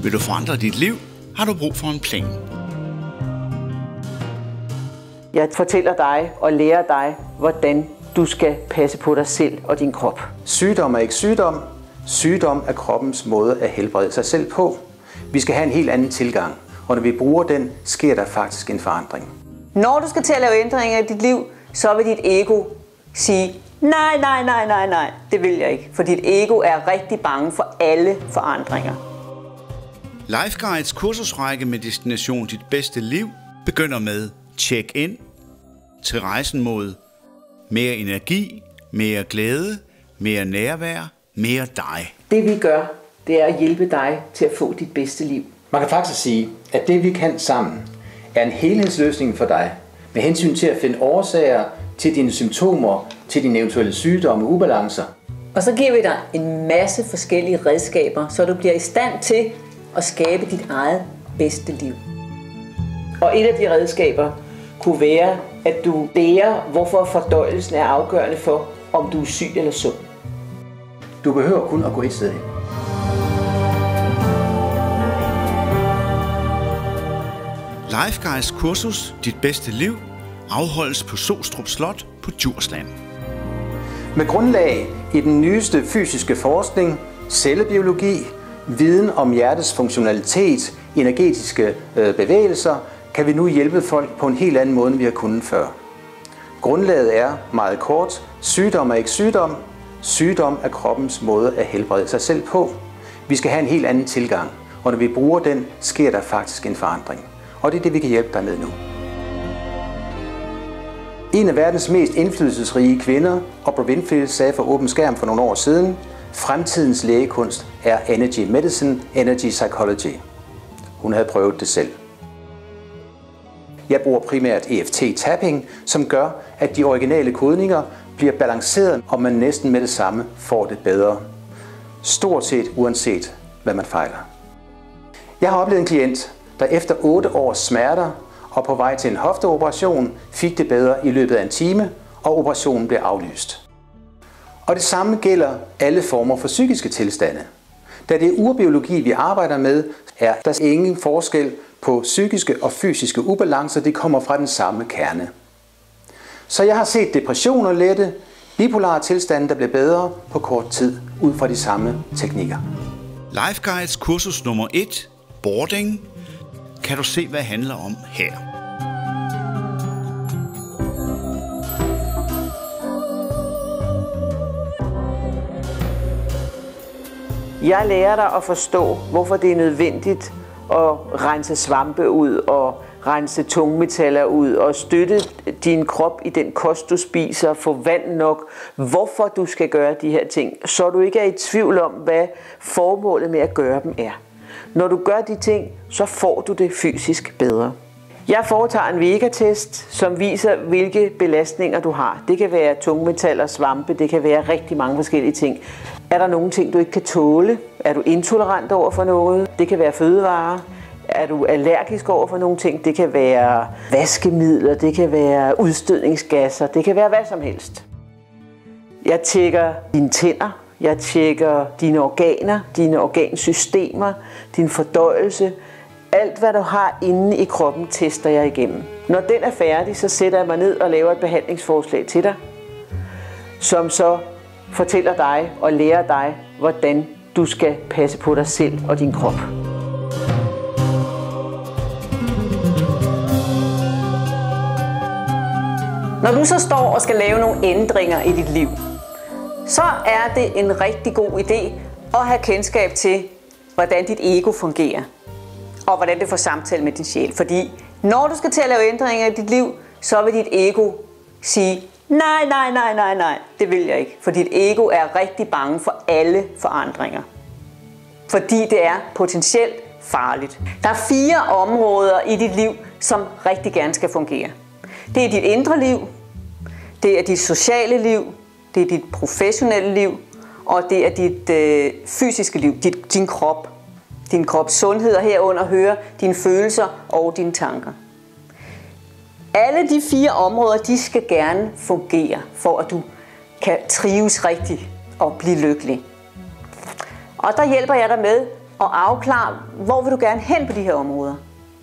Vil du forandre dit liv, har du brug for en plan. Jeg fortæller dig og lærer dig, hvordan du skal passe på dig selv og din krop. Sygdom er ikke sygdom. Sygdom er kroppens måde at helbrede sig selv på. Vi skal have en helt anden tilgang, og når vi bruger den, sker der faktisk en forandring. Når du skal til at lave ændringer i dit liv, så vil dit ego sige, nej, det vil jeg ikke. For dit ego er rigtig bange for alle forandringer. Lifeguides kursusrække med destination Dit Bedste Liv begynder med check-in til rejsen mod mere energi, mere glæde, mere nærvær, mere dig. Det vi gør, det er at hjælpe dig til at få dit bedste liv. Man kan faktisk sige, at det vi kan sammen, er en helhedsløsning for dig, med hensyn til at finde årsager til dine symptomer, til dine eventuelle sygdomme og ubalancer. Og så giver vi dig en masse forskellige redskaber, så du bliver i stand til at skabe dit eget bedste liv. Og et af de redskaber kunne være, at du lærer, hvorfor fordøjelsen er afgørende for, om du er syg eller sund. Du behøver kun at gå et sted hen. Lifeguides kursus Dit Bedste Liv afholdes på Sostrup Slot på Djursland. Med grundlag i den nyeste fysiske forskning, cellebiologi, viden om hjertets funktionalitet, energetiske bevægelser, kan vi nu hjælpe folk på en helt anden måde, end vi har kunnet før. Grundlaget er meget kort. Sygdom er ikke sygdom. Sygdom er kroppens måde at helbrede sig selv på. Vi skal have en helt anden tilgang, og når vi bruger den, sker der faktisk en forandring. Og det er det, vi kan hjælpe dig med nu. En af verdens mest indflydelsesrige kvinder, Oprah Winfrey, sagde for åben skærm for nogle år siden, fremtidens lægekunst er energy medicine, energy psychology. Hun havde prøvet det selv. Jeg bruger primært EFT-tapping, som gør, at de originale kodninger bliver balanceret, og man næsten med det samme får det bedre. Stort set uanset, hvad man fejler. Jeg har oplevet en klient, der efter 8 års smerter og på vej til en hofteoperation fik det bedre i løbet af en time, og operationen blev aflyst. Og det samme gælder alle former for psykiske tilstande. Da det er urbiologi, vi arbejder med, er der ingen forskel på psykiske og fysiske ubalancer, det kommer fra den samme kerne. Så jeg har set depressioner lette, bipolare tilstande, der bliver bedre på kort tid, ud fra de samme teknikker. Lifeguides kursus nummer 1, boarding, kan du se, hvad det handler om her. Jeg lærer dig at forstå, hvorfor det er nødvendigt at rense svampe ud og rense tungmetaller ud og støtte din krop i den kost, du spiser, få vand nok, hvorfor du skal gøre de her ting, så du ikke er i tvivl om, hvad formålet med at gøre dem er. Når du gør de ting, så får du det fysisk bedre. Jeg foretager en Vega-test, som viser, hvilke belastninger du har. Det kan være tungmetaller, svampe, det kan være rigtig mange forskellige ting. Er der nogle ting, du ikke kan tåle? Er du intolerant over for noget? Det kan være fødevarer. Er du allergisk over for nogle ting? Det kan være vaskemidler, det kan være udstødningsgasser, det kan være hvad som helst. Jeg tjekker dine tænder, jeg tjekker dine organer, dine organsystemer, din fordøjelse. Alt hvad du har inde i kroppen, tester jeg igennem. Når den er færdig, så sætter jeg mig ned og laver et behandlingsforslag til dig, som så fortæller dig og lærer dig, hvordan du skal passe på dig selv og din krop. Når du så står og skal lave nogle ændringer i dit liv, så er det en rigtig god idé at have kendskab til, hvordan dit ego fungerer, og hvordan det får samtale med din sjæl. Fordi når du skal til at lave ændringer i dit liv, så vil dit ego sige, nej, det vil jeg ikke. For dit ego er rigtig bange for alle forandringer. Fordi det er potentielt farligt. Der er 4 områder i dit liv, som rigtig gerne skal fungere. Det er dit indre liv, det er dit sociale liv, det er dit professionelle liv, og det er dit fysiske liv, din krop. Din krops sundhed, og herunder høre dine følelser og dine tanker. Alle de 4 områder, de skal gerne fungere, for at du kan trives rigtigt og blive lykkelig. Og der hjælper jeg dig med og afklare, hvor vil du gerne hen på de her områder.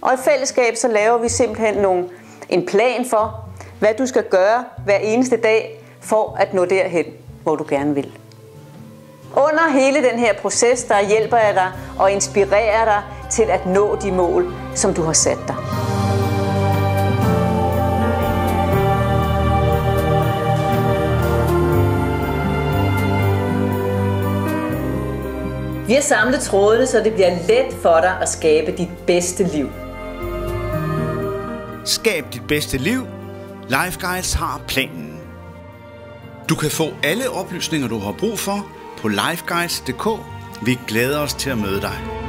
Og i fællesskab så laver vi simpelthen en plan for, hvad du skal gøre hver eneste dag for at nå derhen, hvor du gerne vil. Under hele den her proces, der hjælper jeg dig og inspirerer dig til at nå de mål, som du har sat dig. Vi har samlet trådene, så det bliver let for dig at skabe dit bedste liv. Skab dit bedste liv. Lifeguides har planen. Du kan få alle oplysninger, du har brug for på lifeguides.dk. Vi glæder os til at møde dig.